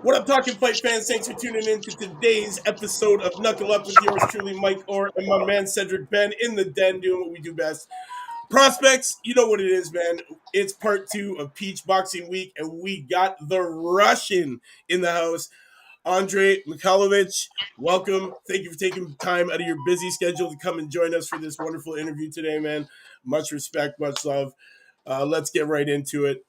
What up, Talkin Fight fans? Thanks for tuning in to today's episode of Knuckle Up with yours truly, Mike Orr, and my man Cedric Benn in the den doing what we do best. Prospects, you know what it is, man. It's part 2 of Peach Boxing Week, and we got the Russian in the house. Andrei Mikhailovich, welcome. Thank you for taking time out of your busy schedule to come and join us for this wonderful interview today, man. Much respect, much love. Let's get right into it.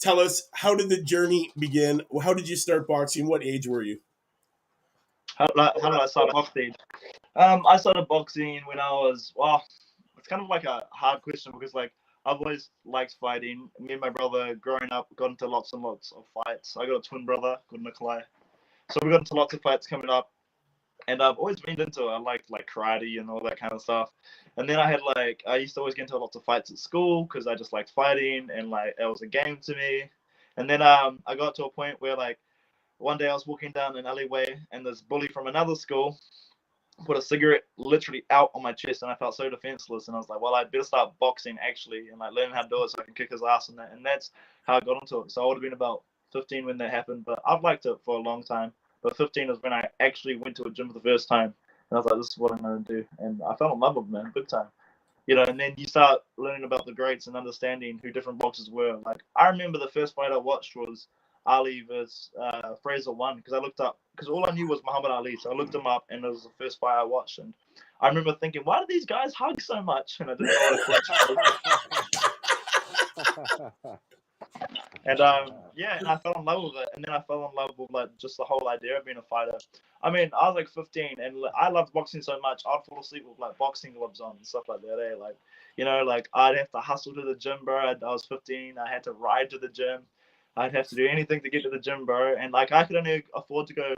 Tell us, how did the journey begin? How did you start boxing? What age were you? How did I start boxing? I started boxing when I was, it's kind of like a hard question because I've always liked fighting. Me and my brother growing up got into lots and lots of fights. I got a twin brother called Nikolai. So we got into lots of fights coming up. And I've always been into it. I like karate and all that kind of stuff. And then I used to always get into lots of fights at school because I just liked fighting and it was a game to me. And then I got to a point where one day I was walking down an alleyway and this bully from another school put a cigarette literally out on my chest and I felt so defenseless. And I was like, well, I'd better start boxing actually and learning how to do it so I can kick his ass and that. And that's how I got into it. So I would have been about 15 when that happened, but I've liked it for a long time. But 15 is when I actually went to a gym for the first time. And I was like, this is what I'm going to do. And I fell in love with it, man, big time. And then you start learning about the greats and understanding who different boxers were. I remember the first fight I watched was Ali versus Fraser 1 because I looked up, because all I knew was Muhammad Ali. So I looked him up and it was the first fight I watched. And I remember thinking, why do these guys hug so much? And I didn't know what it And and I fell in love with it. And then I fell in love with just the whole idea of being a fighter. I mean, I was 15 and I loved boxing so much, I'd fall asleep with boxing gloves on and stuff like that. I'd have to hustle to the gym, bro. I was 15. I had to ride to the gym. I'd have to do anything to get to the gym, bro. And I could only afford to go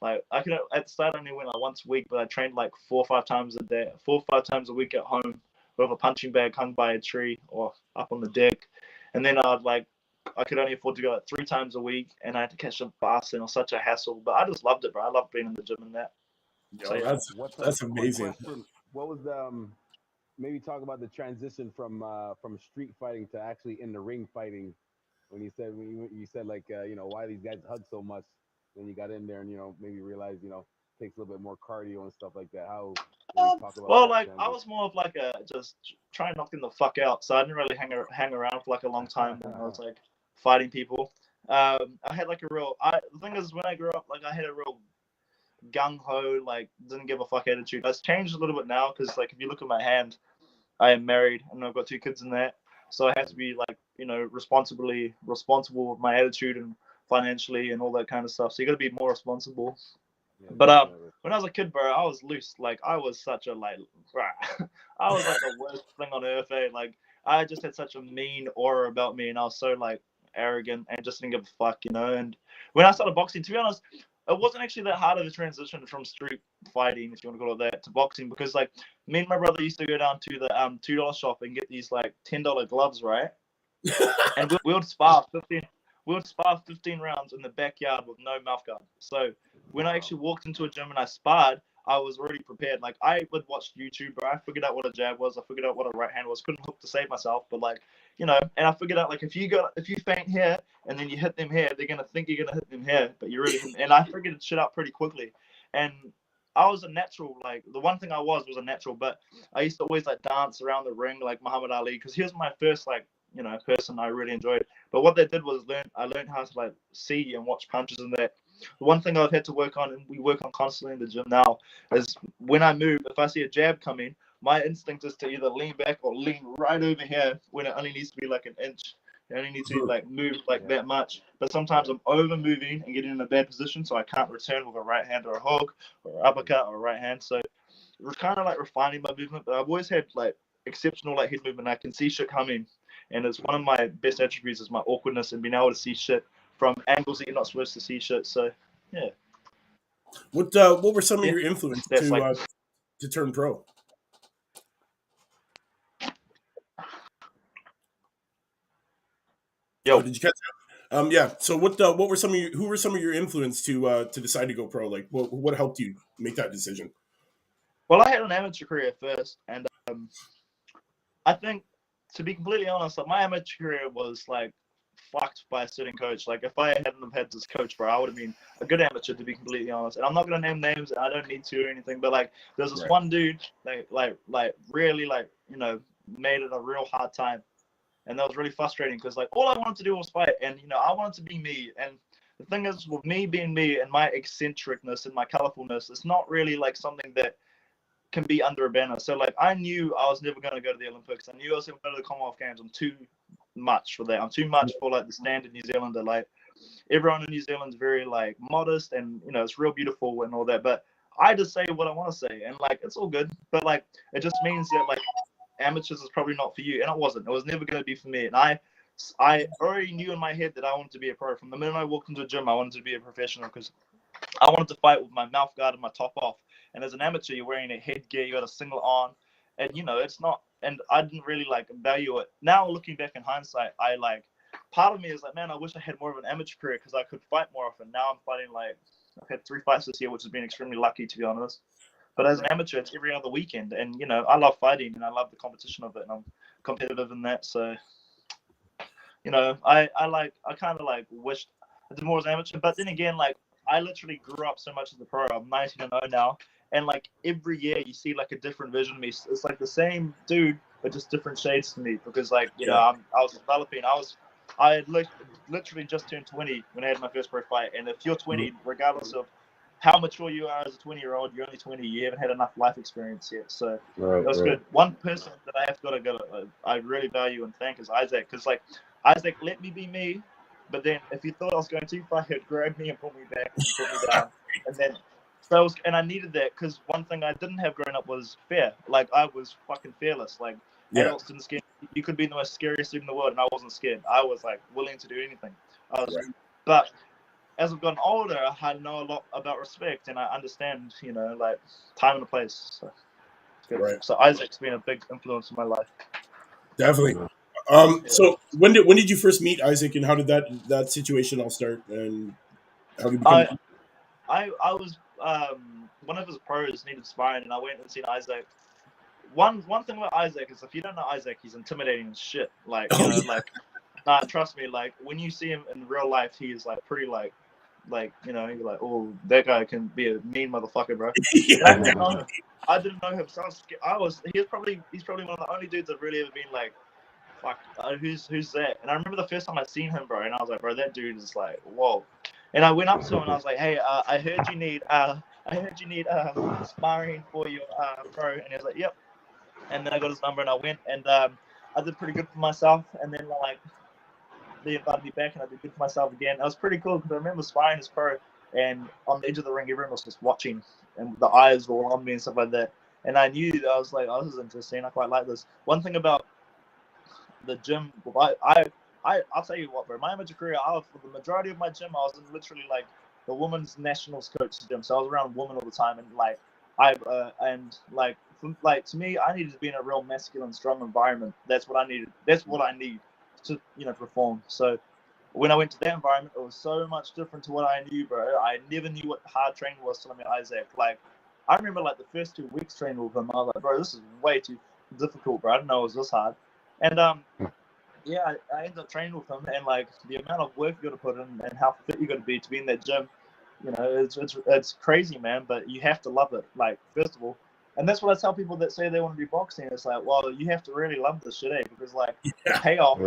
I could at the start I only went once a week, but I trained 4 or 5 times a day, 4 or 5 times a week at home with a punching bag hung by a tree or up on the deck. And then I could only afford to go 3 times a week, and I had to catch a bus, and it was such a hassle. But I just loved it, bro. I loved being in the gym and that. That's amazing. What was maybe talk about the transition from street fighting to actually in the ring fighting? When you said why these guys hug so much when you got in there and maybe realized takes a little bit more cardio and stuff like that. How talk about I was more of just try and knock them the fuck out, so I didn't really hang around for a long time when I was fighting people. I had the thing is, when I grew up, I had a real gung-ho, didn't give a fuck attitude. That's changed a little bit now because if you look at my hand, I am married and I've got 2 kids in that, so I have to be responsible with my attitude and financially and all that kind of stuff. So you got to be more responsible. Yeah, but when I was a kid, bro, I was loose. I was such a I was the worst thing on earth. I just had such a mean aura about me, and I was so arrogant and just didn't give a fuck, And when I started boxing, to be honest, it wasn't actually that hard of a transition from street fighting, if you want to call it that, to boxing, because me and my brother used to go down to the $2 shop and get these $10 gloves, right? And we would spar 15 rounds in the backyard with no mouth guard. So when I actually walked into a gym and I sparred, I was already prepared. I would watch YouTube, bro. I figured out what a jab was. I figured out what a right hand was. Couldn't hook to save myself, but and I figured out if you feint here and then you hit them here, they're gonna think you're gonna hit them here, but you really didn't. And I figured shit out pretty quickly. And I was a natural. The one thing I was a natural, but I used to always dance around the ring like Muhammad Ali, because he was my first person I really enjoyed. But what they did was I learned how to see and watch punches and that. The one thing I've had to work on, and we work on constantly in the gym now, is when I move, if I see a jab coming, my instinct is to either lean back or lean right over here when it only needs to be an inch. You only need to move that much. But sometimes I'm over moving and getting in a bad position, so I can't return with a right hand or a hook or uppercut or a right hand. So it's kind of refining my movement. But I've always had exceptional head movement. I can see shit coming. And it's one of my best attributes is my awkwardness and being able to see shit from angles that you're not supposed to see shit. So, yeah. What were some of your influences to turn pro? Yo, did you catch that? Yeah. So who were some of your influence to decide to go pro? What helped you make that decision? Well, I had an amateur career first, and I think, to be completely honest, my amateur career was fucked by a certain coach. Like, if I hadn't have had this coach, bro, I would have been a good amateur, to be completely honest. And I'm not gonna name names, and I don't need to or anything. But like, there's this one dude, like really, like, you know, made it a real hard time, and that was really frustrating because like all I wanted to do was fight, and you know, I wanted to be me. And the thing is, with me being me and my eccentricness and my colorfulness, it's not really like something that can be under a banner. So like, I knew I was never going to go to the Olympics. I knew I was going to go to the Commonwealth Games. I'm too much for that. I'm too much for like the standard New Zealander. Like, everyone in New Zealand's very like modest, and you know, it's real beautiful and all that. But I just say what I want to say, and like, it's all good. But like, it just means that like, amateurs is probably not for you, and it wasn't. It was never going to be for me. And I already knew in my head that I wanted to be a pro. From the minute I walked into a gym, I wanted to be a professional because I wanted to fight with my mouth guard and my top off. And as an amateur, you're wearing a headgear, you got a singlet on, and you know, it's not. And I didn't really like value it. Now looking back in hindsight, I like, part of me is like, man, I wish I had more of an amateur career because I could fight more often. Now I'm fighting, like, I've had 3 fights this year, which has been extremely lucky, to be honest. But as an amateur, it's every other weekend, and you know, I love fighting and I love the competition of it, and I'm competitive in that. So, you know, I kind of like wished I did more as an amateur. But then again, like, I literally grew up so much as a pro. I'm 19-0 now, and like every year you see like a different version of me. It's like the same dude, but just different shades to me, because like, you know, I was developing. I had literally just turned 20 when I had my first pro fight. And if you're 20, regardless of how mature you are as a 20-year-old, you're only 20. You haven't had enough life experience yet. So it was good. One person that I have got to go, I really value and thank, is Isaac, because like, Isaac let me be me. But then if he thought I was going too far, he'd grab me and pull me back and put me down. And then, and I needed that, because one thing I didn't have growing up was fear. Like, I was fucking fearless. Like, adults didn't scare me. You could be the most scariest dude in the world, and I wasn't scared. I was like willing to do anything. But as I've gotten older, I know a lot about respect, and I understand, you know, like, time and a place. So, it's good. So Isaac's been a big influence in my life. Definitely. So when did you first meet Isaac, and how did that situation all start, and how did you become? I was one of his pros needed sparring, and I went and seen Isaac. One thing about Isaac is, if you don't know Isaac, he's intimidating as shit. Like, you know, like, nah, trust me. Like, when you see him in real life, he is like pretty like, you know, you're like, oh, that guy can be a mean motherfucker, bro. I didn't know him. So he's probably one of the only dudes that really ever been like, fuck, who's that? And I remember the first time I seen him, bro, and I was like, bro, that dude is like, whoa. And I went up to him and I was like, hey, I heard you need sparring for your pro. And he was like, yep. And then I got his number and I went, and I did pretty good for myself. And then like, they invited me back and I did good for myself again. That was pretty cool, because I remember sparring his pro, and on the edge of the ring, everyone was just watching, and the eyes were all on me and stuff like that. And I knew that I was like, oh, this is interesting. I quite like this. One thing about the gym, I'll tell you what, bro. My amateur career, for the majority of my gym, I was in literally like the women's nationals coach gym. So I was around women all the time, and like to me, I needed to be in a real masculine, strong environment. That's what I needed. That's what I need to, you know, perform. So when I went to that environment, it was so much different to what I knew, bro. I never knew what hard training was till I met Isaac. Like, I remember like the first 2 weeks training with him, I was like, bro, this is way too difficult, bro. I didn't know it was this hard. And yeah, I ended up training with him, and like the amount of work you got to put in and how fit you got to be in that gym, you know, it's crazy, man. But you have to love it, like, first of all. And that's what I tell people that say they want to do boxing. It's like, well, you have to really love this shit, because like the payoff.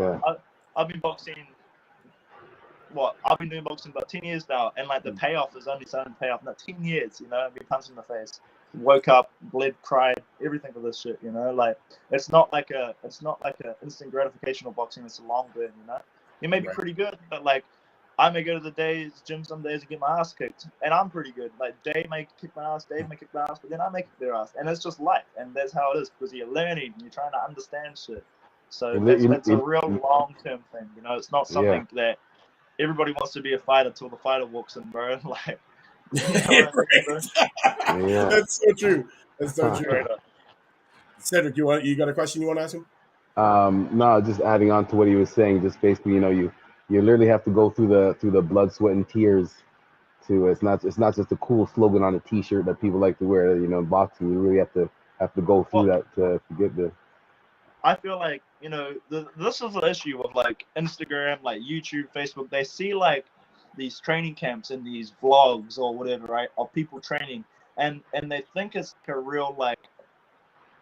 I've been boxing. I've been doing boxing about 10 years now, and like the payoff is only starting to pay off. Not 10 years, you know. I've been punched in the face, woke up, bled, cried, everything for this shit, you know. Like, it's not like a instant gratification of boxing. It's a long burn, you know. You may be pretty good, but like, I may go to the gym some days and get my ass kicked, and I'm pretty good. Like, Jay may kick my ass, Dave may kick my ass, but then I may kick their ass, and it's just life, and that's how it is, because you're learning, and you're trying to understand shit. So that's a real long-term thing, you know. It's not something that everybody wants to be a fighter till the fighter walks in, bro. Like, you know, That's so true. That's so true. Cedric, you got a question you want to ask him? No, just adding on to what he was saying. Just basically, you know, you literally have to go through the blood, sweat, and tears. It's not just a cool slogan on a T-shirt that people like to wear. You know, in boxing, you really have to go through that to get there. I feel like, this is the issue with like Instagram, like YouTube, Facebook. They see like these training camps and these vlogs or whatever, right, of people training, and they think it's like a real like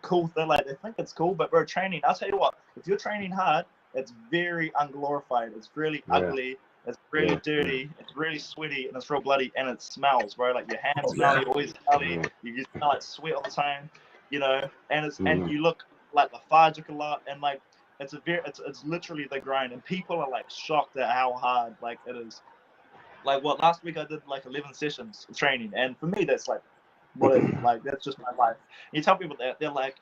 cool thing. Like they think it's cool, but we're training. I'll tell you what, if you're training hard, it's very unglorified. It's really ugly. It's really dirty. It's really sweaty, and it's real bloody, and it smells, bro. Like your hands smell. You're always smelly. You smell like sweat all the time, and it's and you look like lethargic a lot, and like it's literally the grind, and people are like shocked at how hard like it is. Like last week I did like 11 sessions of training, and for me that's like whatever, like that's just my life. You tell people that, they're like,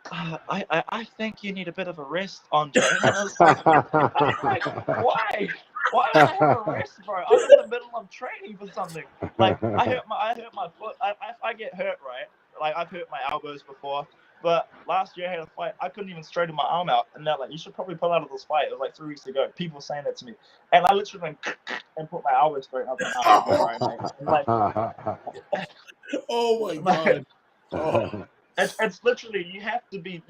I think you need a bit of a rest, Andre. And I was like, why? Why do I have a rest, bro? I'm in the middle of training for something. Like I hurt my foot. I get hurt, right? Like I've hurt my elbows before. But last year I had a fight. I couldn't even straighten my arm out, and they're like, "You should probably pull out of this fight." It was like 3 weeks ago. People were saying that to me, and I literally went and put my elbow straight. I was like, "Oh, right, mate." Like, oh my god! Oh. It's literally you have to be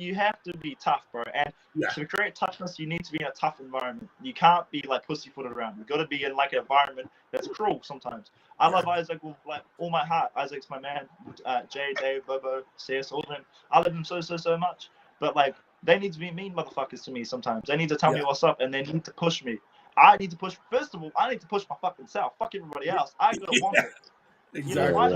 tough, bro. And to create toughness, you need to be in a tough environment. You can't be like pussyfooted around. You've got to be in like an environment that's cruel sometimes. I love Isaac with like all my heart. Isaac's my man. Jay, Dave, Bobo, CS, all of them. I love them so much. But like they need to be mean motherfuckers to me sometimes. They need to tell me what's up, and they need to push me. I need to push. First of all, I need to push my fucking self. Fuck everybody else. I gotta want it. Exactly. If I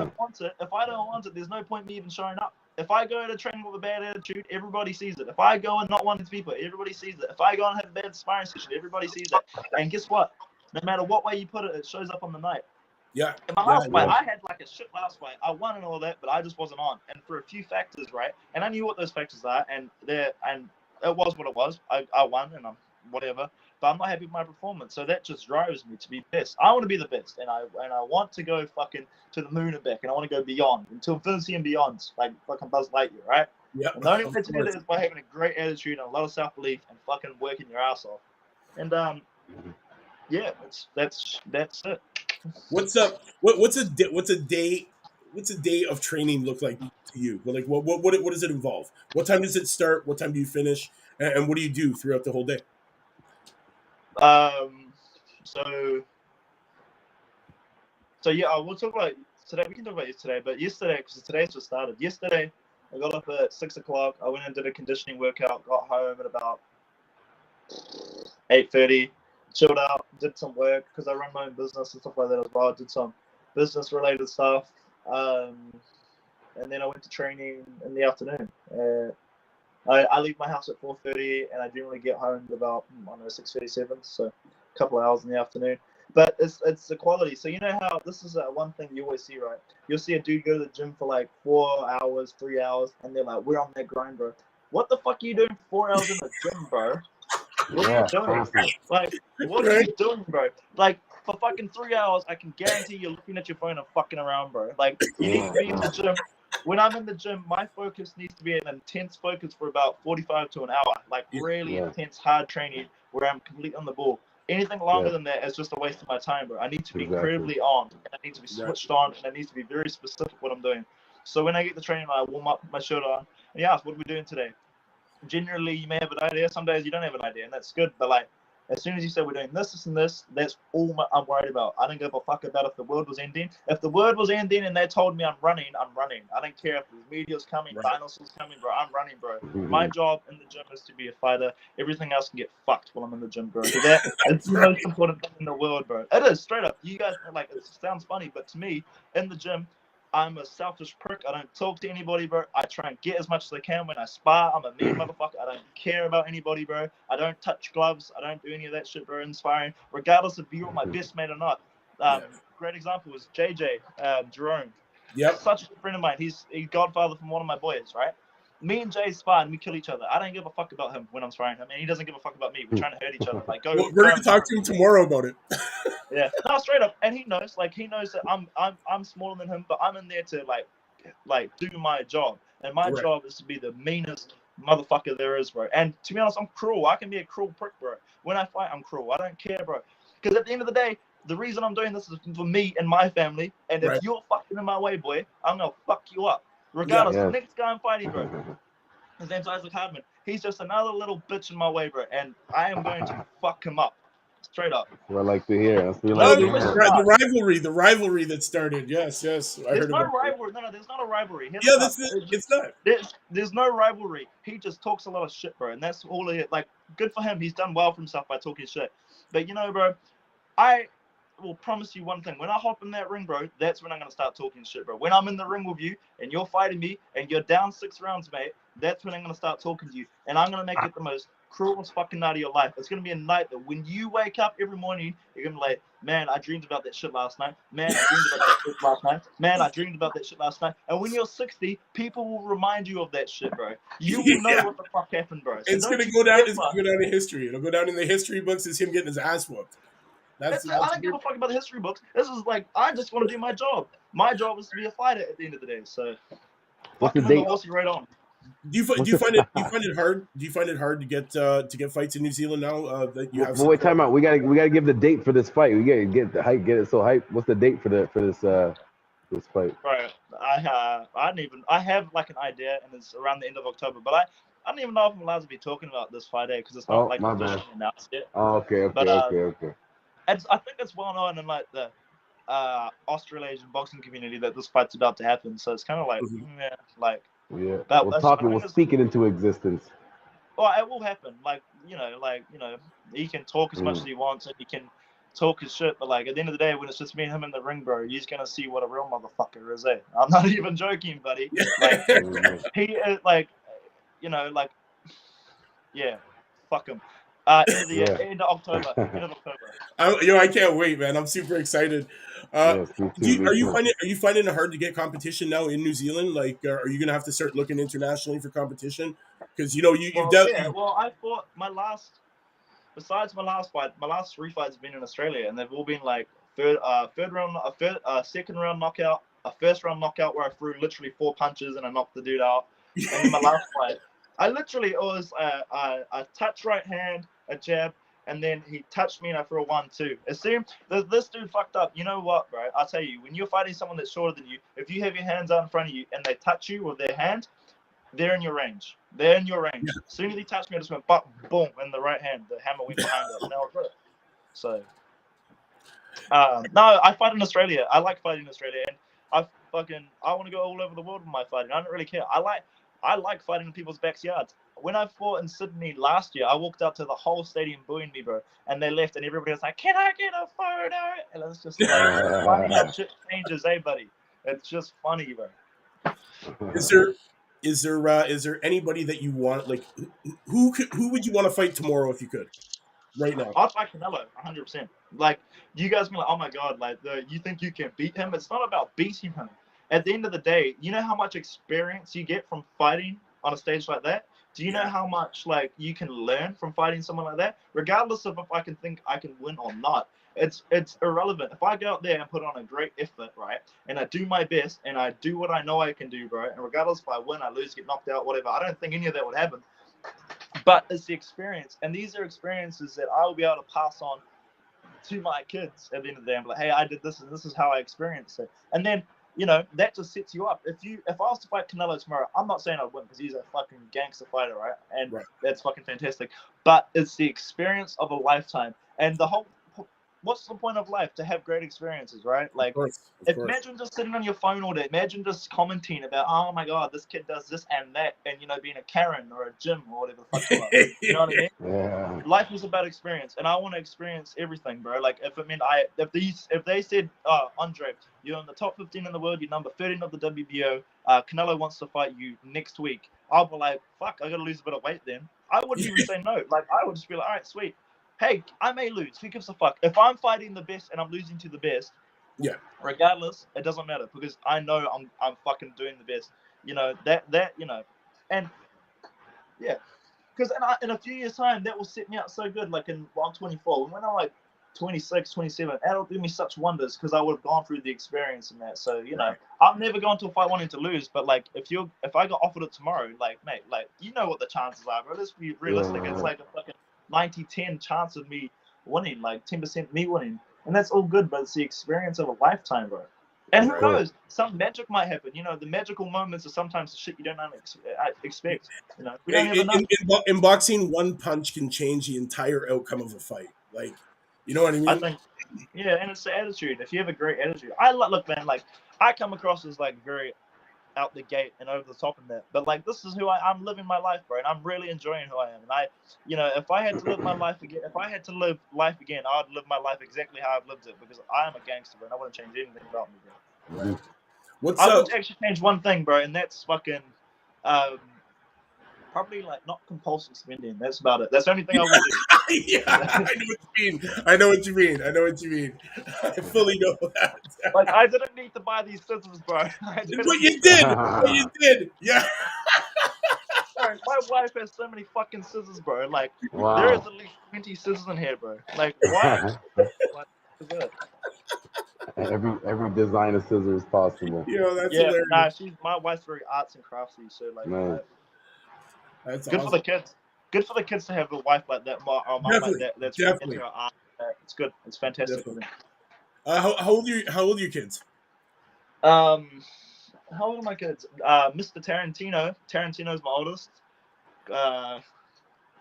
don't want it, there's no point me even showing up. If I go to training with a bad attitude, everybody sees it. If I go and not wanting to be put, everybody sees it. If I go and have a bad sparring session, everybody sees it. And guess what? No matter what way you put it, it shows up on the night. Yeah. In my last fight, I had like a shit last fight. I won and all that, but I just wasn't on. And for a few factors, right? And I knew what those factors are, and it was what it was. I won, and I'm whatever. But I'm not happy with my performance, so that just drives me to be best. I want to be the best, and I want to go fucking to the moon and back, and I want to go beyond, into infinity and beyond, like fucking Buzz Lightyear, right? Yeah. And the only way to do that is by having a great attitude and a lot of self-belief and fucking working your ass off. And yeah, that's it. What's up? What's a day of training look like to you? Like what does it involve? What time does it start? What time do you finish? And what do you do throughout the whole day? So yeah, we'll talk about today. We can talk about yesterday, but yesterday, because today's just started. Yesterday, I got up at 6 o'clock. I went and did a conditioning workout. Got home at about 8:30. Chilled out, did some work because I run my own business and stuff like that as well. Did some business-related stuff, and then I went to training in the afternoon. I leave my house at 4:30, and I generally get home at about 6:37, so a couple of hours in the afternoon. But it's the quality. So you know how this is one thing you always see, right? You'll see a dude go to the gym for like 4 hours, 3 hours, and they're like, "We're on that grind, bro." What the fuck are you doing 4 hours in the gym, bro? What are you doing? Like, what are you doing, bro? Like, for fucking 3 hours, I can guarantee you're looking at your phone and fucking around, bro. Like, you need to be in the gym. When I'm in the gym, my focus needs to be an intense focus for about 45 to an hour. Like, really intense, hard training where I'm completely on the ball. Anything longer than that is just a waste of my time, bro. I need to be incredibly on. And I need to be switched on, and I need to be very specific what I'm doing. So when I get the training, I warm up, put my shirt on, and you ask, what are we doing today? Generally, you may have an idea. Some days you don't have an idea, and that's good. But like, as soon as you say we're doing this and this, that's all I'm worried about. I don't give a fuck about if the world was ending. If the world was ending and they told me I'm running, I'm running. I don't care if the media's coming, dinosaurs coming, bro. I'm running, bro. My job in the gym is to be a fighter. Everything else can get fucked while I'm in the gym, bro. So it's the most important thing in the world, bro. It is, straight up. You guys, like, it sounds funny, but to me, in the gym, I'm a selfish prick. I don't talk to anybody, bro. I try and get as much as I can when I spar. I'm a mean motherfucker. I don't care about anybody, bro. I don't touch gloves. I don't do any of that shit, bro. Inspiring, regardless if you're my best mate or not. Great example was JJ Jerome. Yep. Such a good friend of mine. He's godfather from one of my boys, right? Me and Jay spar and we kill each other. I don't give a fuck about him when I'm sparring him, and he doesn't give a fuck about me. We're trying to hurt each other. Like, go. Well, we're gonna talk to him tomorrow about it. Yeah, no, straight up, and he knows that I'm smaller than him, but I'm in there to like do my job, and my job is to be the meanest motherfucker there is, bro. And to be honest, I'm cruel. I can be a cruel prick, bro. When I fight, I'm cruel. I don't care, bro. Because at the end of the day, the reason I'm doing this is for me and my family. And if you're fucking in my way, boy, I'm gonna fuck you up. Regardless, the next guy I'm fighting, bro. His name's Isaac Hardman. He's just another little bitch in my way, bro, and I am going to fuck him up. Straight up. That's what I like to hear. That's what I No like to question hear. asked. The rivalry that started. Yes, I There's heard no about that. rivalry. No, there's not a rivalry. Here's Yeah, the that's fuck. it. It's not. There's no rivalry. He just talks a lot of shit, bro, and that's all it. Like, good for him. He's done well for himself by talking shit. But you know, bro, I will promise you one thing. When I hop in that ring, bro, that's when I'm gonna start talking shit, bro. When I'm in the ring with you and you're fighting me and you're down 6 rounds, mate, that's when I'm gonna start talking to you, and I'm gonna make it the most cruelest fucking night of your life. It's gonna be a night that when you wake up every morning, you're gonna be like, man, I dreamed about that shit last night. Man, I dreamed about that shit last night. Man, I dreamed about that shit last night. And when you're 60, people will remind you of that shit, bro. You will know what the fuck happened, bro. So It's gonna go down. It's gonna go down in history. It'll go down in the history books as him getting his ass whooped. I don't give a fuck about the history books. This is like, I just want to do my job. My job is to be a fighter at the end of the day. So, What's the fucking date? horsey right on. Do you find it hard? Do you find it hard to get fights in New Zealand now that you have? Well, wait, time out. We gotta give the date for this fight. We gotta get the hype, get it so hype. What's the date for this fight? Right. I have like an idea, and it's around the end of October. But I don't even know if I'm allowed to be talking about this fight because it's not my bad. officially announced yet. Oh, okay. I think it's well known in like the Australasian boxing community that this fight's about to happen. So it's kind of like, Yeah. But We'll speak it into existence. Well, it will happen. He can talk as much as he wants, and he can talk his shit. But like at the end of the day, when it's just me and him in the ring, bro, he's gonna see what a real motherfucker is. I'm not even joking, buddy. Like he is yeah, fuck him. End of October. I can't wait, man. I'm super excited. Yes, are you finding it hard to get competition now in New Zealand? Like, are you gonna have to start looking internationally for competition? Because I fought besides my last fight, my last 3 fights have been in Australia, and they've all been like second round knockout, a first round knockout where I threw literally 4 punches and I knocked the dude out, and then my last fight, it was a touch right hand, a jab, and then he touched me and I threw a 1-2. It seemed this dude fucked up. You know what, bro? I'll tell you, when you're fighting someone that's shorter than you, if you have your hands out in front of you and they touch you with their hand, they're in your range. As soon as he touched me, I just went boom in the right hand. The hammer went behind it. Now it's so. No, I fight in Australia. I like fighting in Australia, and I want to go all over the world with my fighting. I don't really care. I like fighting in people's backyards. When I fought in Sydney last year, I walked out to the whole stadium booing me, bro, and they left, and everybody was like, "Can I get a photo?" And it's just like, funny how shit changes, buddy? It's just funny, bro. Is there anybody that you want? Like, who would you want to fight tomorrow if you could? Right now, I'd fight Canelo 100%. Like, you guys be like, oh my god, like you think you can beat him? It's not about beating him. At the end of the day, you know how much experience you get from fighting on a stage like that? Do you know how much like you can learn from fighting someone like that? Regardless of if I can think I can win or not, it's irrelevant. If I go out there and put on a great effort, right, and I do my best and I do what I know I can do, bro, and regardless if I win, I lose, get knocked out, whatever, I don't think any of that would happen. But it's the experience, and these are experiences that I will be able to pass on to my kids at the end of the day. I'm like, hey, I did this, and this is how I experienced it. And then, that just sets you up. If I was to fight Canelo tomorrow, I'm not saying I'd win because he's a fucking gangster fighter, right? And that's fucking fantastic. But it's the experience of a lifetime, and what's the point of life? To have great experiences, right? Like, of course. Imagine just sitting on your phone all day. Imagine just commenting about, oh my god, this kid does this and that, and being a Karen or a Jim or whatever the fuck you are. You know what I mean? Yeah. Life is about experience, and I want to experience everything, bro. Like, if they said, Andrei, you're in the top 15 in the world, you're number 13 of the WBO, Canelo wants to fight you next week, I'll be like, fuck, I gotta lose a bit of weight then. I wouldn't even say no. Like, I would just be like, all right, sweet. Hey, I may lose. Who gives a fuck? If I'm fighting the best and I'm losing to the best, regardless, it doesn't matter because I know I'm fucking doing the best. And yeah, because in a few years' time, that will set me up so good. Like I'm 24. When I'm like 26, 27, that'll do me such wonders because I would have gone through the experience and that. So I'm never going to a fight wanting to lose. But like, if I got offered it tomorrow, like mate, like what the chances are, bro. Let's be realistic. It's like a fucking 90-10 chance of me winning, like 10% me winning, and that's all good. But it's the experience of a lifetime, bro. And who Right. knows? Some magic might happen. You know, the magical moments are sometimes the shit you don't expect. You know, we don't ever know. In boxing, one punch can change the entire outcome of a fight. Like, you know what I mean? I think, yeah, and it's the attitude. If you have a great attitude, look, man. Like, I come across as like very out the gate and over the top in that, but like this is who I'm living my life, bro, and I'm really enjoying who I am. And you know, if I had to live my life again, I would live my life exactly how I've lived it, because I am a gangster, bro, and I wouldn't change anything about me, bro. Right. What's I up? would actually change one thing, bro, and that's fucking probably like not compulsive spending. That's about it. That's the only thing I would do. Yeah, I know what you mean. I fully know that. Like, I didn't need to buy these scissors, bro. But you did. Yeah. Bro, my wife has so many fucking scissors, bro. Like, Wow. there is at least 20 scissors in here, bro. Like, why? What is it? Every design of scissors possible. That's hilarious. Nah, my wife's very arts and craftsy, so like, Nice. That's good awesome. for the kids. Good for the kids to have a wife like that, or a mom like that. That's Definitely. into her art. It's good. It's fantastic. How old are your kids? How old are my kids? Mr. Tarantino. Tarantino's my oldest.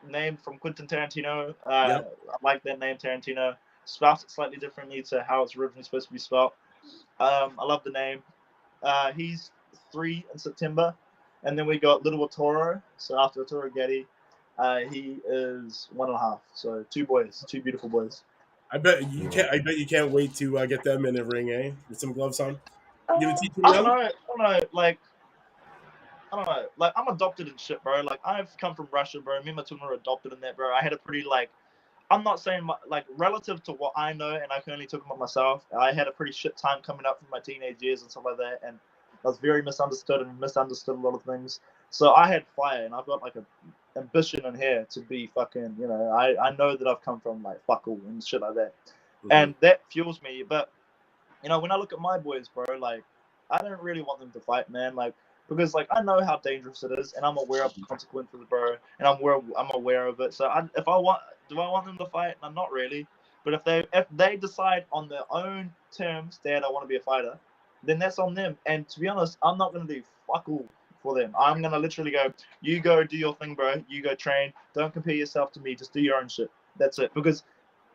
Name from Quentin Tarantino. I like that name, Tarantino. Spelled it slightly differently to how it's originally supposed to be spelled. I love the name. He's 3 in September, and then we got little Toro. So after Toro Getty, he is 1.5. So 2 boys, 2 beautiful boys. I bet you can't wait to get them in a ring, with some gloves on. You gonna teach them I don't know. Like, I don't know. Like, I'm adopted and shit, bro. Like, I've come from Russia, bro. Me and my twin were adopted in that, bro. I had a pretty, like, I'm not saying, like, relative to what I know, and I can only talk about myself, I had a pretty shit time coming up from my teenage years and stuff like that, and I was very misunderstood and misunderstood a lot of things. So I had fire, and I've got, like, a ambition in here to be fucking, you know, I know that I've come from, like, fuck all and shit like that. Mm-hmm. And that fuels me. But, you know, when I look at my boys, bro, like, I don't really want them to fight, man. Like, because, like, I know how dangerous it is, and I'm aware of the consequences, bro, and I'm aware of it. So do I want them to fight? No, not really. But if they decide on their own terms, Dad, I want to be a fighter, then that's on them. And to be honest, I'm not going to do fuck all for them. I'm going to literally go, you go do your thing, bro. You go train. Don't compare yourself to me. Just do your own shit. That's it. Because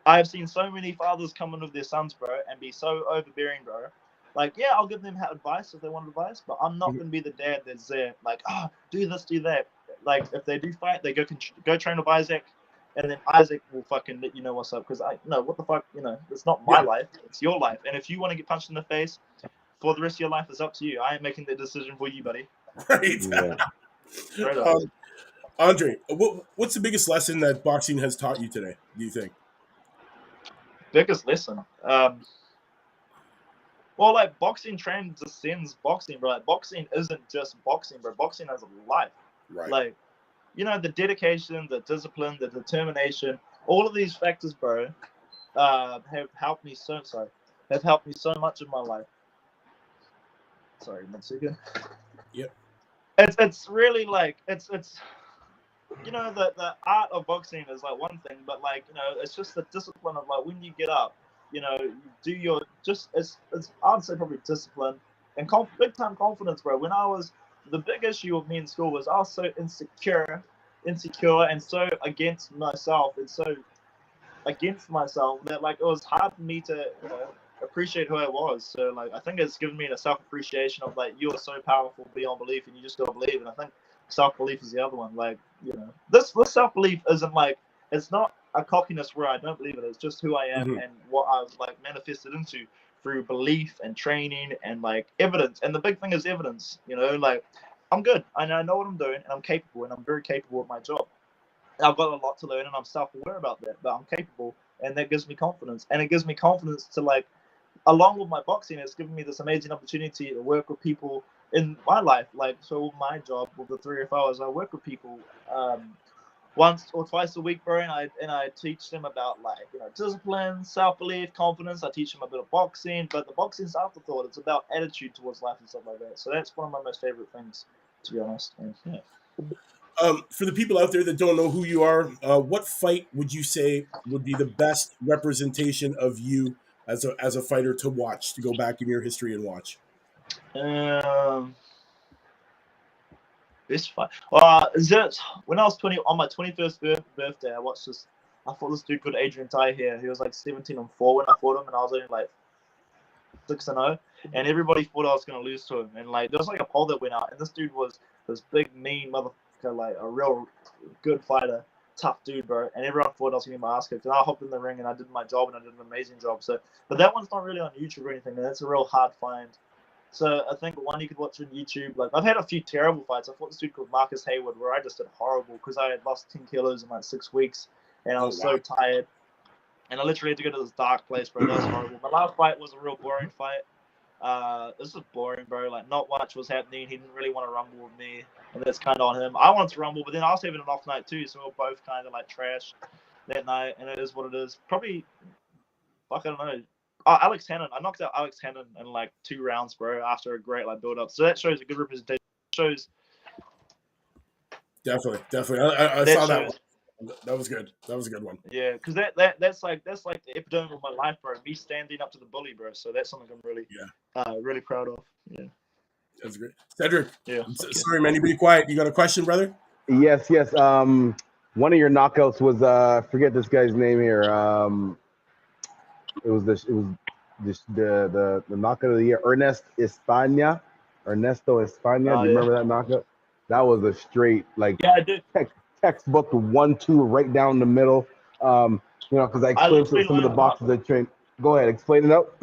I've seen so many fathers come in with their sons, bro, and be so overbearing, bro. Like, yeah, I'll give them advice if they want advice, but I'm not going to be the dad that's there, like, do this, do that. Like, if they do fight, they go train with Isaac, and then Isaac will fucking let you know what's up. Because what the fuck, it's not my life, it's your life. And if you want to get punched in the face for the rest of your life, it's up to you. I ain't making the decision for you, buddy. Right. Yeah. Andrei, what's the biggest lesson that boxing has taught you today, do you think? Biggest lesson? Well, like, boxing transcends boxing, bro. Like, boxing isn't just boxing, bro. Boxing has a life. Right. Like, the dedication, the discipline, the determination, all of these factors, bro, have helped me so much in my life. Sorry, 1 second. Yep. It's really like it's the art of boxing is like one thing, but like it's just the discipline of like when you get up, you do your it's I'd say probably discipline and big time confidence, bro. When the big issue with me in school was I was so insecure and so against myself that like it was hard for me to appreciate who I was. So like I think it's given me a self-appreciation of like you're so powerful beyond belief and you just gotta believe. And I think self-belief is the other one. Like this self-belief isn't like it's not a cockiness where I don't believe it. It's just who I am and what I've like manifested into through belief and training and like evidence. And the big thing is evidence. Like I'm good and I know what I'm doing and I'm capable and I'm very capable of my job. I've got a lot to learn and I'm self-aware about that, but I'm capable and that gives me confidence. And it gives me confidence to like, along with my boxing, it's given me this amazing opportunity to work with people in my life. Like, so my job with the 3 or 4 hours, I work with people once or twice a week, bro, and I teach them about like, discipline, self-belief, confidence. I teach them a bit of boxing, but the boxing's afterthought. It's about attitude towards life and stuff like that. So that's one of my most favorite things, to be honest. And, yeah. For the people out there that don't know who you are, what fight would you say would be the best representation of you as a fighter to watch, to go back in your history and watch? Best fight. Is it when I was 20 on my 21st birthday? I watched this. I fought this dude called Adrian Tai here. He was like 17-4 when I fought him, and I was only like 6-0. And everybody thought I was gonna lose to him. And like there was like a poll that went out, and this dude was this big mean motherfucker, like a real good fighter, tough dude, bro. And everyone thought I was gonna get my ass kicked. And I hopped in the ring and I did my job, and I did an amazing job. So, but that one's not really on YouTube or anything. And that's a real hard find. So I think one you could watch on YouTube. Like I've had a few terrible fights. I fought this dude called Marcus Hayward where I just did horrible because I had lost 10 kilos in like 6 weeks, and I was so tired. And I literally had to go to this dark place, bro. That was horrible. My last fight was a real boring fight. This was boring, bro. Like not much was happening. He didn't really want to rumble with me, and that's kind of on him. I wanted to rumble, but then I was having an off night too, so we were both kind of like trash that night, and it is what it is. Probably, fuck, I don't know. Alex Hannon. I knocked out Alex Hannon in like 2 rounds, bro, after a great like build up. So that shows a good representation. Shows Definitely. I saw that one. That was good. That was a good one. Yeah, because that's like the epitome of my life, bro. Me standing up to the bully, bro. So that's something I'm really really proud of. Yeah. That's great. Cedric. Yeah. Sorry, man. You be quiet. You got a question, brother? Yes. One of your knockouts was forget this guy's name here. It was the knockout of the year, Ernesto Espana. Do you remember that knockout? That was a straight like I did. Textbook 1-2 right down the middle. Because I explained some of the boxes I trained. Go ahead, explain it out.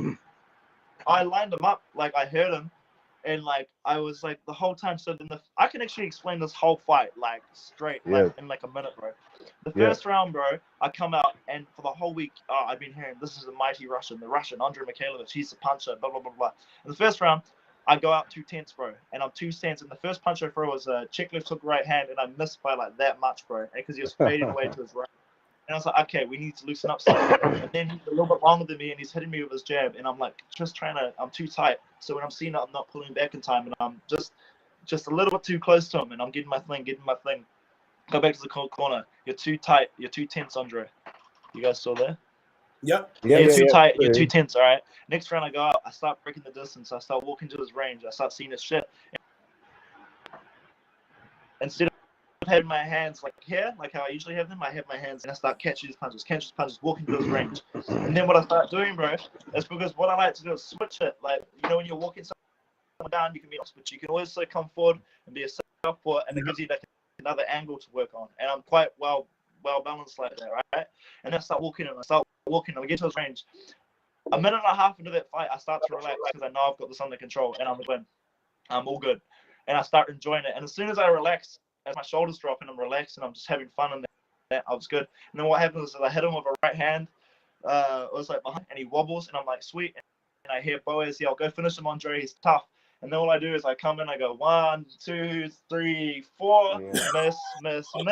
I lined him up, like I heard him, and like I was like the whole time. So then I can actually explain this whole fight like straight, like in like a minute, bro. The first round, bro, I come out, and for the whole week, I've been hearing this is a mighty Russian, the Russian Andrei Mikhailovich. He's a puncher, blah blah blah blah. In the first round, I go out 2 tenths, bro, and I'm 2 cents. And the first punch I throw was a check left hook right hand, and I missed by like that much, bro, because he was fading away to his right. And I was like, okay, we need to loosen up something. And then he's a little bit longer than me, and he's hitting me with his jab, and I'm like, I'm too tight. So when I'm seeing it, I'm not pulling back in time, and I'm just a little bit too close to him, and I'm getting my thing. Go back to the corner. You're too tight. You're 2 tenths, Andrei. You guys still there? Yep. Yeah, you're too tight. You're 2 tenths, all right? Next round I go out. I start breaking the distance. I start walking to his range. I start seeing his shit. Instead of having my hands like here, like how I usually have them, I have my hands and I start catching his punches, walking to his range. And then what I start doing, bro, is because what I like to do is switch it. Like, when you're walking someone down, you can be off, but you can also come forward and be a southpaw, and it gives you like another angle to work on. And I'm quite well balanced like that, right? And then I start walking and I get to his range. A minute and a half into that fight, I start to relax because I know I've got this under control and I'm all good. And I start enjoying it. And as soon as I relax, as my shoulders drop and I'm relaxed and I'm just having fun in that, I was good. And then what happens is I hit him with a right hand. It was like behind, and he wobbles, and I'm like, sweet. And I hear Boaz yell, go finish him, Andrei, he's tough. And then all I do is I come in, I go 1, 2, 3, 4, miss. And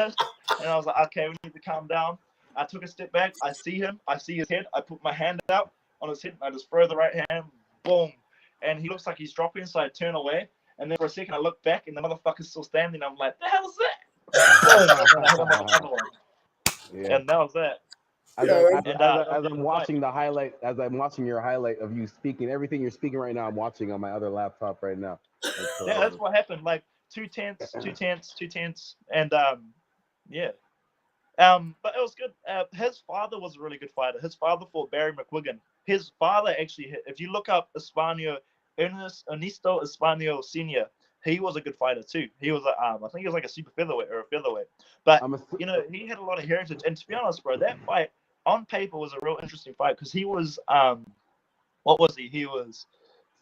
I was like, okay, we need to calm down. I took a step back. I see him. I see his head. I put my hand out on his head. And I just throw the right hand. Boom. And he looks like he's dropping, so I turn away. And then for a second, I look back, and the motherfucker's still standing. I'm like, the hell's that? Boom. And that was that. As I'm watching the highlight, as I'm watching your highlight of you speaking, everything you're speaking right now, I'm watching on my other laptop right now. That's what happened. Like 2 tenths, and yeah. But it was good. His father was a really good fighter. His father fought Barry McGuigan. His father actually, if you look up Ernesto Espano Senior, he was a good fighter too. He was I think he was like a super featherweight or a featherweight. But he had a lot of heritage. And to be honest, bro, that fight on paper was a real interesting fight because he was what was he? He was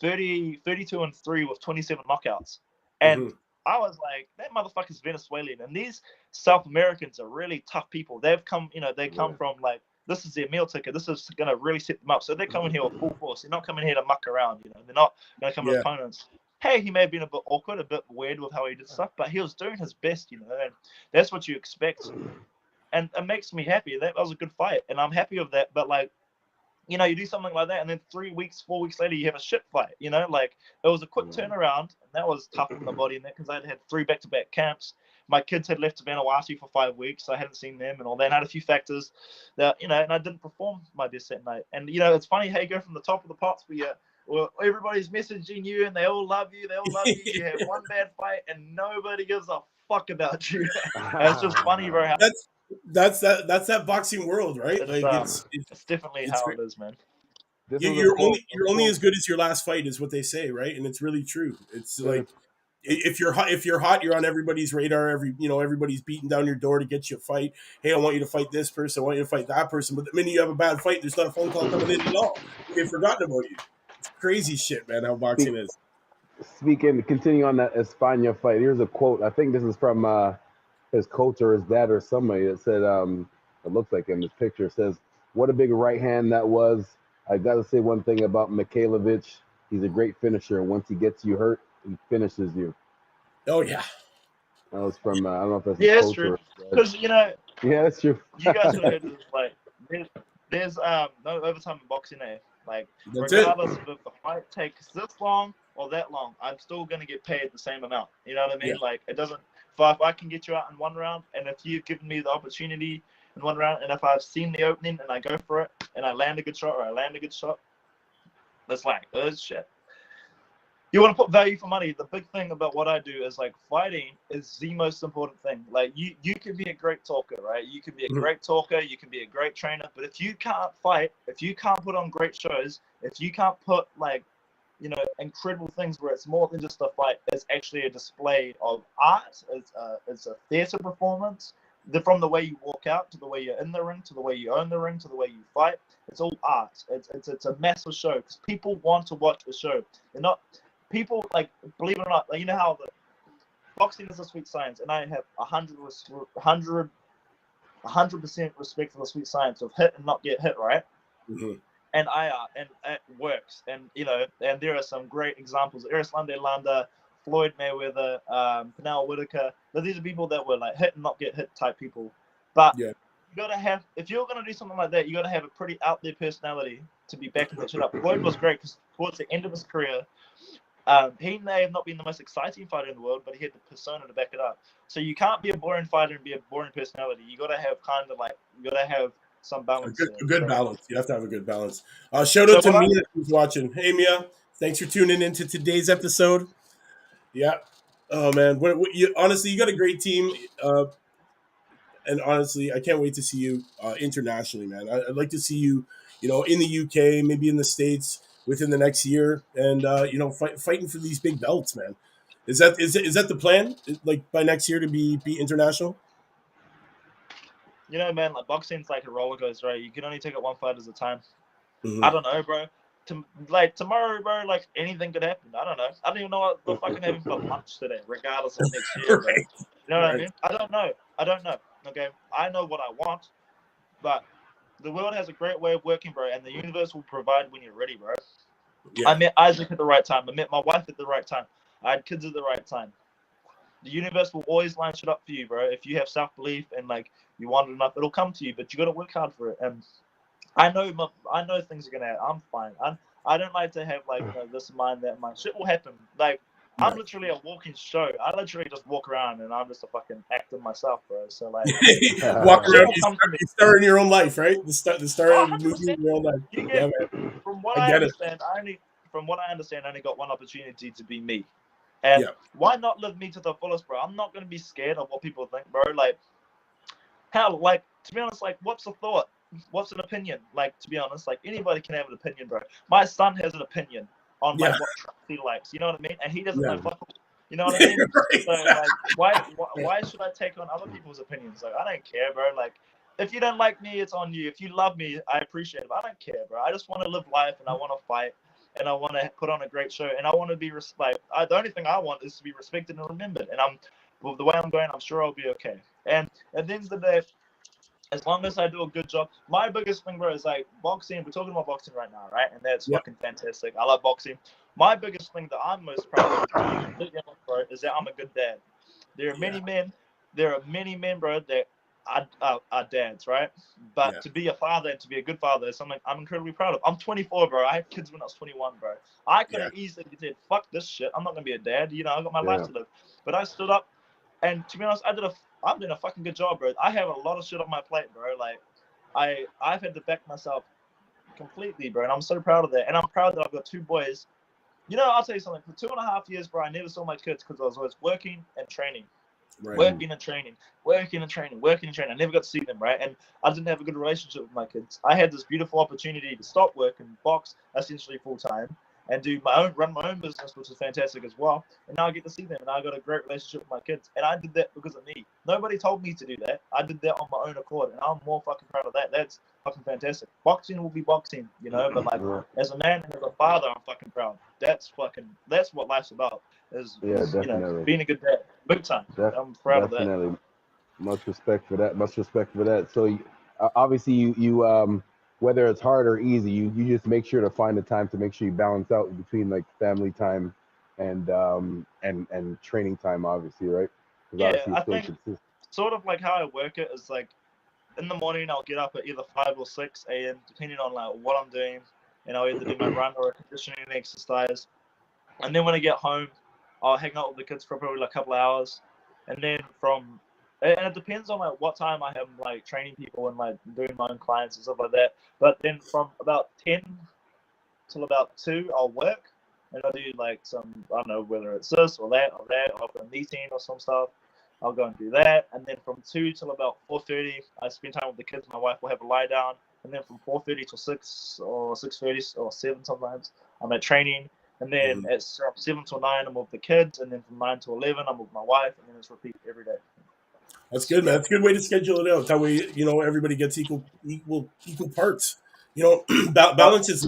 32-3 with 27 knockouts. And I was like, that motherfucker's Venezuelan. And these South Americans are really tough people. They've come, they come from like, this is their meal ticket. This is going to really set them up. So they're coming here with full force. They're not coming here to muck around. They're not going to come to opponents. Hey, he may have been a bit awkward, a bit weird with how he did stuff, but he was doing his best, and that's what you expect. And it makes me happy. That was a good fight, and I'm happy with that. But like, you do something like that, and then 4 weeks later, you have a shit fight. Like it was a quick turnaround, and that was tough on the body, and that because I had 3 back-to-back camps, my kids had left to Vanuatu for 5 weeks, so I hadn't seen them and all that. And I had a few factors that, and I didn't perform my best that night. And, it's funny how you go from the top of the pops where everybody's messaging you and they all love you. You have one bad fight and nobody gives a fuck about you. And it's just funny, bro. How That's that boxing world, right? it's definitely how it is, man. You're only as good as your last fight, is what they say, right? And it's really true. It's like if you're hot, you're on everybody's radar. Everybody's beating down your door to get you a fight. Hey, I want you to fight this person. I want you to fight that person. But the minute you have a bad fight, there's not a phone call coming in at all. They've forgotten about you. It's crazy shit, man. How boxing is. Continuing on that Espana fight, here's a quote. I think this is from his coach or his dad or somebody that said, it looks like in this picture, says, "What a big right hand that was. I got to say one thing about Mikhailovich. He's a great finisher. Once he gets you hurt, he finishes you." Oh, yeah. That was from, I don't know if that's that's true. Because, yeah, that's true. You guys would have heard this, like, there's no overtime in boxing, Like, That's regardless if the fight takes this long or that long, I'm still going to get paid the same amount. You know what I mean? Yeah. Like, it doesn't, if I can get you out in one round, and if you've given me the opportunity in one round, and if I've seen the opening and I go for it, and I land a good shot that's like, oh, shit. You want to put value for money. The big thing about what I do is, like, fighting is the most important thing. Like, you can be a great talker, right? You can be a great talker, you can be a great trainer, but if you can't fight, if you can't put on great shows, if you can't put, like, incredible things where it's more than just a fight, it's actually a display of art, it's a theater performance, from the way you walk out to the way you're in the ring to the way you own the ring to the way you fight, it's all art. It's a massive show because people want to watch the show. They're not people, like, believe it or not, like, you know how the boxing is a sweet science, and I have 100% respect for the sweet science of hit and not get hit, right? Mm-hmm. And and it works. And and there are some great examples. Eris Landa, Floyd Mayweather, Pernell Whitaker. These are people that were like hit and not get hit type people. But you gotta have, if you're gonna do something like that, you gotta have a pretty out there personality to be backing that shit up. Floyd was great because towards the end of his career, he may have not been the most exciting fighter in the world, but he had the persona to back it up. So you can't be a boring fighter and be a boring personality. You gotta have some balance. A good balance. You have to have a good balance. Shout out to Mia who's watching. Hey, Mia. Thanks for tuning into today's episode. Yeah. Oh, man. Honestly, you got a great team. And honestly, I can't wait to see you internationally, man. I'd like to see you, in the UK, maybe in the States within the next year, and fighting for these big belts, man. Is that the plan? Like by next year to be international? Man, like boxing's like a roller coaster, right? You can only take it one fight at a time. Mm-hmm. I don't know, bro. Tomorrow, bro, like anything could happen. I don't know. I don't even know what the fuck I'm having for lunch today, regardless of next year, bro. Right. You know what I mean? I don't know. Okay, I know what I want, but the world has a great way of working, bro, and the universe will provide when you're ready, bro. Yeah. I met Isaac at the right time. I met my wife at the right time. I had kids at the right time. The universe will always line shit up for you, bro. If you have self-belief and like you want it enough, it'll come to you. But you got to work hard for it. And I know things are gonna happen. I'm fine. I don't like to have like this mind, that mind. Shit will happen. Like I'm literally a walking show. I literally just walk around and I'm just a fucking actor myself, bro. So like, walk around, you star in your own life, right? The star of the movie in your own life. Yeah, man. From what I understand, I only got one opportunity to be me. And why not live me to the fullest, bro? I'm not gonna be scared of what people think, bro. Like, hell, like to be honest, like, what's a thought? What's an opinion? Like, to be honest, like anybody can have an opinion, bro. My son has an opinion on like what truck he likes. You know what I mean? And he doesn't know fuck. You know what I mean? Right. So like, why should I take on other people's opinions? Like, I don't care, bro. Like, if you don't like me, it's on you. If you love me, I appreciate it. But I don't care, bro. I just want to live life and I want to fight. And I want to put on a great show, and I want to be the only thing I want is to be respected and remembered. And the way I'm going, I'm sure I'll be okay. And at the end of the day, as long as I do a good job, my biggest thing, bro, is like boxing. We're talking about boxing right now, right? And that's fucking fantastic. I love boxing. My biggest thing that I'm most proud of, bro, is that I'm a good dad. There are many men, bro, that are dads, right? But to be a father and to be a good father is something I'm incredibly proud of. I'm 24, bro. I had kids when I was 21, bro. I could have easily said, fuck this shit. I'm not going to be a dad. I got my life to live. But I stood up And to be honest, I'm doing a fucking good job, bro. I have a lot of shit on my plate, bro. Like, I've had to back myself completely, bro, and I'm so proud of that. And I'm proud that I've got 2 boys. You know, I'll tell you something. For 2.5 years, bro, I never saw my kids because I was always working and training. Right. Working and training. I never got to see them, right? And I didn't have a good relationship with my kids. I had this beautiful opportunity to stop work and box essentially full time and run my own business, which is fantastic as well. And now I get to see them, and I got a great relationship with my kids. And I did that because of me. Nobody told me to do that. I did that on my own accord, and I'm more fucking proud of that. That's fucking fantastic. Boxing will be boxing, you know. But like, as a man and as a father, I'm fucking proud. That's what life's about. Is you know, being a good dad, big time. I'm proud of that. Much respect for that. So obviously you whether it's hard or easy, you just make sure to find the time to make sure you balance out between like family time and training time, obviously, right? Yeah, I think sort of like how I work it is like in the morning I'll get up at either 5 or 6 a.m. depending on like what I'm doing, and I'll either do my run or a conditioning exercise. And then when I get home, I'll hang out with the kids for probably like a couple of hours, and then and it depends on like what time I am like training people and like doing my own clients and stuff like that. But then from about 10 till about 2, I'll work, and I'll do like some, I don't know, whether it's this or that, or I'll have a meeting or some stuff. I'll go and do that, and then from 2 till about 4:30, I spend time with the kids. My wife will have a lie down, and then from 4:30 till 6 or 6:30 or 7 sometimes, I'm at training. And then it's from 7 till 9, I'm with the kids. And then from 9 to 11, I'm with my wife. And then it's repeat every day. That's good, man. That's a good way to schedule it out. That way, you know, everybody gets equal parts. You know, balance is.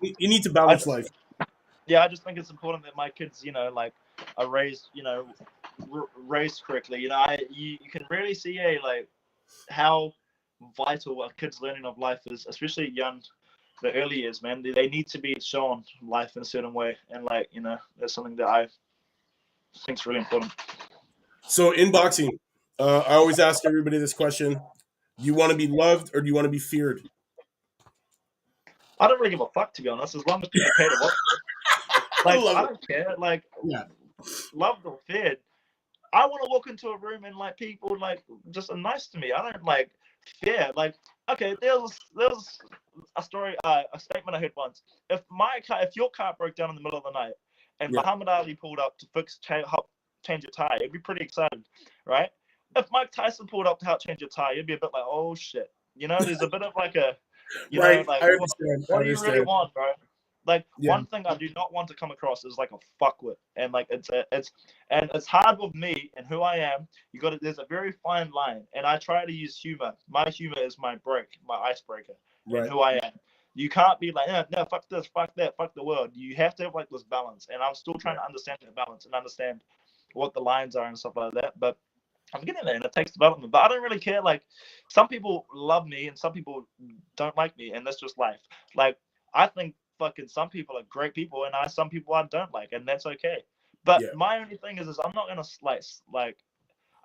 You need to balance life. Yeah, I just think it's important that my kids, you know, like are raised, you know, raised correctly. You know, you can really see like how vital a kid's learning of life is, especially young. The early years, man, they need to be shown life in a certain way, and like, you know, that's something that I think is really important. So in boxing, I always ask everybody this question: do you want to be loved or do you want to be feared? I don't really give a fuck, to be honest, as long as people pay to watch me. Like, I don't care. Like, loved or feared. I want to walk into a room and like people like just are nice to me. I don't like fear. Like, okay, there was a story, a statement I heard once. If your car broke down in the middle of the night and Muhammad Ali pulled up to help change your tire, you'd be pretty excited, right? If Mike Tyson pulled up to help change your tire, you'd be a bit like, oh shit. You know, there's a bit of like a, you know, like, what do you really want, bro? Like, one thing I do not want to come across is like a fuckwit, and like it's hard with me and who I am. There's a very fine line, and I try to use humor. My humor is my icebreaker, and who I am. You can't be like, no, fuck this, fuck that, fuck the world. You have to have like this balance, and I'm still trying to understand that balance and understand what the lines are and stuff like that. But I'm getting there, and it takes development. But I don't really care. Like, some people love me, and some people don't like me, and that's just life. Like, I think fucking some people are great people, and some people I don't like, and that's okay. But my only thing is I'm not gonna like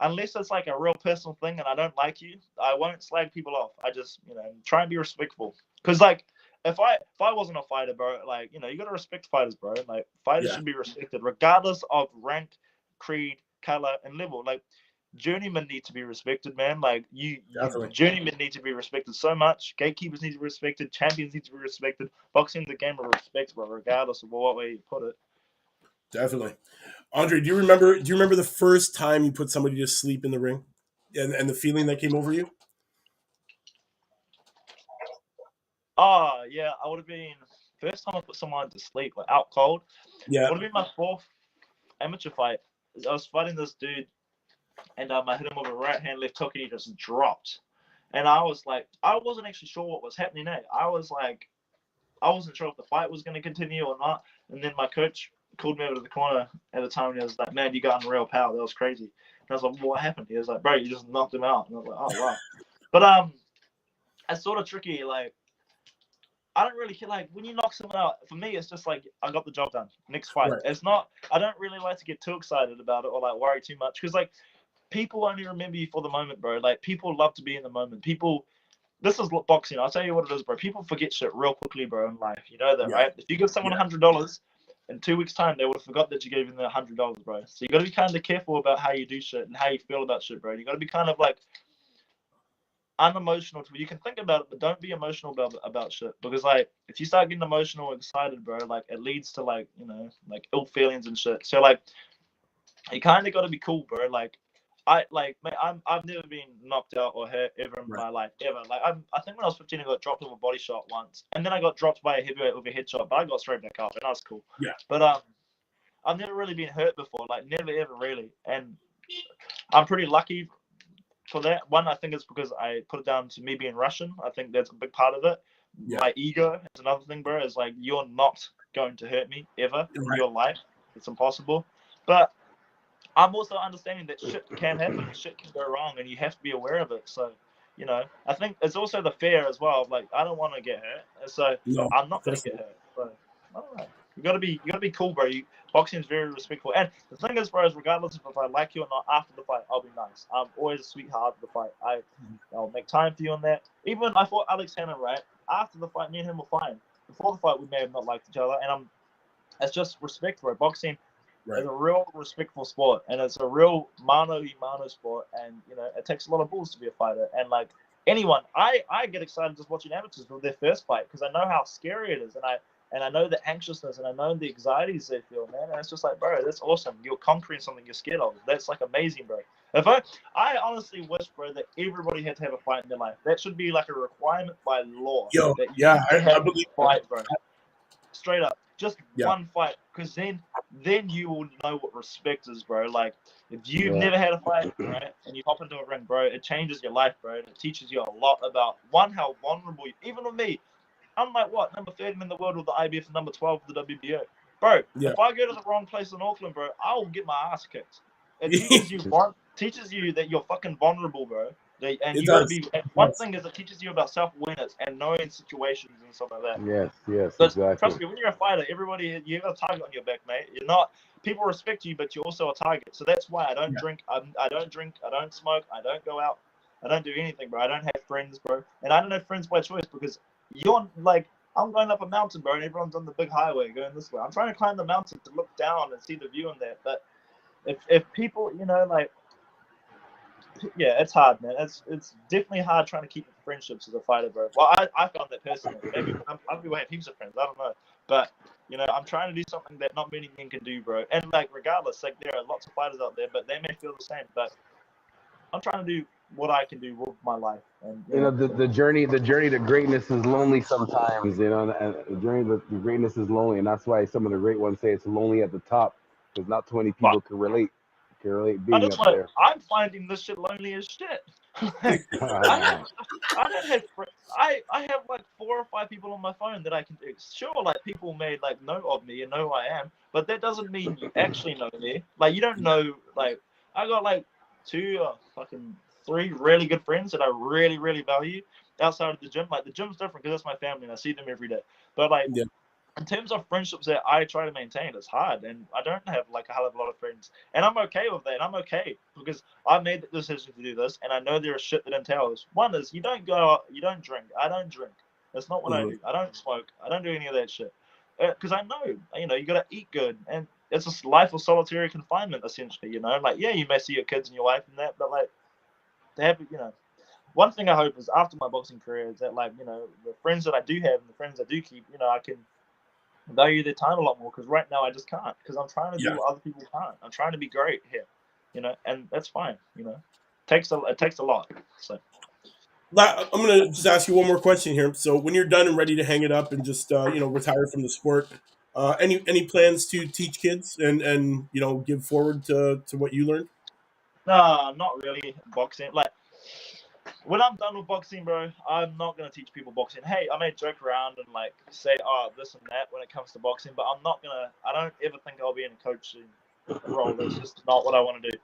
unless it's like a real personal thing and I don't like you, I won't slag people off. I just, you know, try and be respectful. Because like if I wasn't a fighter, bro, like, you know, you gotta respect fighters, bro. Like, fighters should be respected regardless of rank, creed, color, and level. Like, journeymen need to be respected, man. Like, journeymen need to be respected so much. Gatekeepers need to be respected. Champions need to be respected. Boxing is a game of respect, bro, regardless of what way you put it. Definitely. Andrei, do you remember the first time you put somebody to sleep in the ring, and the feeling that came over you? Oh yeah, I would have been first time I put someone to sleep, like out cold. Yeah, would have been my 4th amateur fight. I was fighting this dude, and I hit him with a right hand left hook, and he just dropped. And I was like, I wasn't actually sure what was happening. I was like, I wasn't sure if the fight was going to continue or not. And then my coach called me over to the corner at the time, and he was like, "Man, you got unreal power. That was crazy." And I was like, "What happened?" He was like, "Bro, you just knocked him out." And I was like, "Oh wow." But it's sort of tricky. Like, I don't really care. Like, when you knock someone out, for me, it's just like, I got the job done. Next fight. Right. It's not. I don't really like to get too excited about it or like worry too much, because like people only remember you for the moment, bro. Like, people love to be in the moment. This is boxing. I'll tell you what it is, bro. People forget shit real quickly, bro, in life. You know that, right? If you give someone $100, in 2 weeks' time, they would have forgot that you gave them the $100, bro. So you got to be kind of careful about how you do shit and how you feel about shit, bro. You got to be kind of like unemotional. You can think about it, but don't be emotional about shit. Because like, if you start getting emotional or excited, bro, like it leads to like, you know, like ill feelings and shit. So like, you kind of got to be cool, bro. Like, I've never been knocked out or hurt ever in my life, ever. Like, I think when I was 15, I got dropped with a body shot once, and then I got dropped by a heavyweight with a headshot, but I got straight back up, and that was cool. Yeah. But I've never really been hurt before, like never ever really, and I'm pretty lucky for that. One, I think it's because I put it down to me being Russian. I think that's a big part of it. Yeah. My ego is another thing, bro. Is like, you're not going to hurt me ever in your life. It's impossible. But I'm also understanding that shit can happen, shit can go wrong, and you have to be aware of it. So, you know, I think it's also the fear as well. Like, I don't want to get hurt, so I'm not going to get hurt. So, I don't know. You gotta be cool, bro. Boxing is very respectful, and the thing is, bro, is regardless of if I like you or not, after the fight, I'll be nice. I'm always a sweetheart after the fight. I'll make time for you on that. Even when I fought Alex Hanna, right after the fight, me and him were fine. Before the fight, we may have not liked each other, and it's just respect, bro. Boxing. It's a real respectful sport, and it's a real mano-a-mano sport, and you know it takes a lot of balls to be a fighter. And like anyone, I get excited just watching amateurs with their first fight because I know how scary it is, and I know the anxiousness, and I know the anxieties they feel, man. And it's just like, bro, that's awesome. You're conquering something you're scared of. That's like amazing, bro. I honestly wish, bro, that everybody had to have a fight in their life. That should be like a requirement by law. Yo, that you I believe a fight, bro. Straight up. Just one fight, because then you will know what respect is, bro. Like, if you've never had a fight, right, and you hop into a ring, bro, it changes your life, bro. And it teaches you a lot about, one, how vulnerable you, even with me, I'm like, what, number 30 in the world with the IBF and number 12 with the WBO. Bro, if I go to the wrong place in Auckland, bro, I will get my ass kicked. It teaches you that you're fucking vulnerable, bro. And you gotta be. One thing is, it teaches you about self-awareness and knowing situations and stuff like that. Yes, but exactly. Trust me, when you're a fighter, you have a target on your back, mate. You're not. People respect you, but you're also a target. So that's why I don't drink. I don't drink. I don't smoke. I don't go out. I don't do anything, bro. I don't have friends, bro. And I don't have friends by choice because you're like, I'm going up a mountain, bro, and everyone's on the big highway going this way. I'm trying to climb the mountain to look down and see the view on that. But if people, you know, like. Yeah, it's hard, man. It's definitely hard trying to keep friendships as a fighter, bro. Well, I found that personally. Maybe other people have heaps of friends. I don't know, but you know, I'm trying to do something that not many men can do, bro. And like, regardless, like there are lots of fighters out there, but they may feel the same. But I'm trying to do what I can do with my life. And you know, the journey to greatness is lonely sometimes. You know, and the journey to greatness is lonely, and that's why some of the great ones say it's lonely at the top because not too many people can relate. Being up there. I'm finding this shit lonely as shit. I don't have I have like 4 or 5 people on my phone that I can do. Sure, like people may like know of me and know who I am, but that doesn't mean you actually know me. Like you don't know. Like I got like 2 or fucking 3 really good friends that I really really value outside of the gym. Like the gym's different because that's my family and I see them every day. But like. In terms of friendships that I try to maintain, it's hard, and I don't have like a hell of a lot of friends, and I'm okay with that. And I'm okay because I made the decision to do this, and I know there is shit that entails. One is you don't go out, you don't drink. I don't drink. That's not what I do. I don't smoke. I don't do any of that shit because I know, you know, you gotta eat good, and it's a life of solitary confinement essentially. You know, like you may see your kids and your wife and that, but like to have, you know. One thing I hope is after my boxing career is that like, you know, the friends that I do have and the friends I do keep, you know, I can value their time a lot more because right now I just can't because I'm trying to do what other people can't. I'm trying to be great here, you know, and that's fine, you know. It takes a lot. So I'm gonna just ask you one more question here. So when you're done and ready to hang it up and just you know, retire from the sport, any plans to teach kids and you know, give forward to what you learned? No, not really boxing. Like when I'm done with boxing, bro, I'm not gonna teach people boxing. Hey, I may joke around and like say, this and that when it comes to boxing, but I'm not gonna. I don't ever think I'll be in a coaching role. That's just not what I want to do.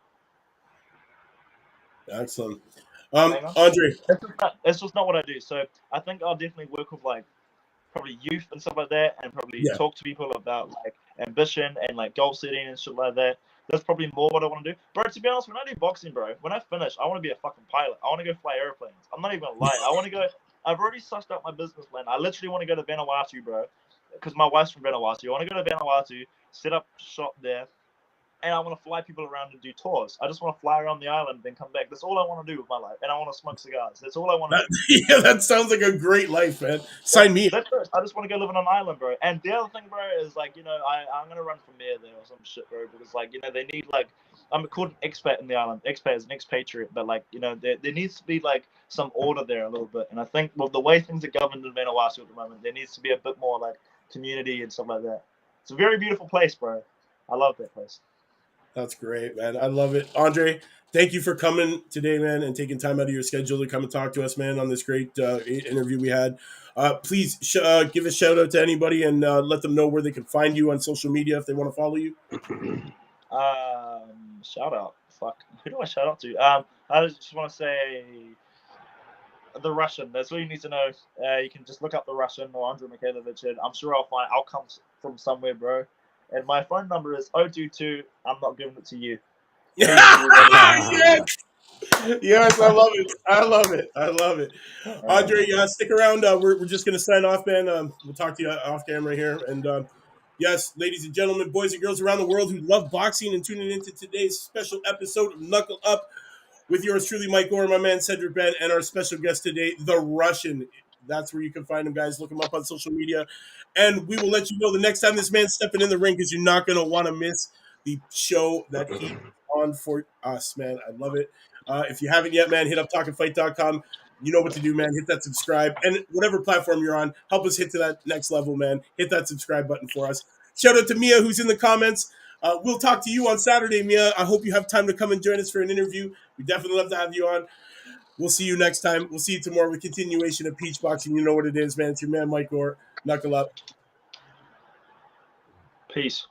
Excellent, Andrei. It's just not what I do. So I think I'll definitely work with like probably youth and stuff like that, and probably talk to people about like ambition and like goal setting and shit like that. That's probably more what I want to do. Bro, to be honest, when I do boxing, bro, when I finish, I want to be a fucking pilot. I want to go fly airplanes. I'm not even gonna lie. I want to go. I've already sussed out my business plan. I literally want to go to Vanuatu, bro. because my wife's from Vanuatu. I want to go to Vanuatu, set up shop there, and I want to fly people around and do tours. I just want to fly around the island and then come back. That's all I want to do with my life, and I want to smoke cigars. That's all I want to do. Yeah, that sounds like a great life, man. Sign me up. That's it. I just want to go live on an island, bro. And the other thing, bro, is like, you know, I'm gonna run for mayor there or some shit, bro, because like, you know, they need like, I'm called an expat in the island. Expat is an expatriate, but like, you know, there needs to be like some order there a little bit. And I think with the way things are governed in Vanuatu at the moment, there needs to be a bit more like community and stuff like that. It's a very beautiful place, bro. I love that place. That's great, man. I love it. Andrei, thank you for coming today, man, and taking time out of your schedule to come and talk to us, man, on this great interview we had. Please give a shout out to anybody and let them know where they can find you on social media if they want to follow you. Shout out. Fuck. Who do I shout out to? I just want to say the Russian. That's all you need to know. You can just look up the Russian or Andrei Mikhailovich, and I'm sure I'll come from somewhere, bro. And my phone number is 022. I'm not giving it to you. Yes! Yes, I love it. I love it. I love it. Andrei, stick around. We're just going to sign off, man. We'll talk to you off camera here. And yes, ladies and gentlemen, boys and girls around the world who love boxing and tuning into today's special episode of Knuckle Up with yours truly, Mike Youure, my man Cedric Benn, and our special guest today, the Russian. That's where you can find him, guys. Look him up on social media. And we will let you know the next time this man's stepping in the ring because you're not going to want to miss the show that he on for us, man. I love it. If you haven't yet, man, hit up talkinfight.com. You know what to do, man. Hit that subscribe. And whatever platform you're on, help us hit to that next level, man. Hit that subscribe button for us. Shout out to Mia, who's in the comments. We'll talk to you on Saturday, Mia. I hope you have time to come and join us for an interview. We definitely love to have you on. We'll see you next time. We'll see you tomorrow with continuation of Peach Boxing. You know what it is, man. It's your man, Mike Youure. Knuckle up. Peace.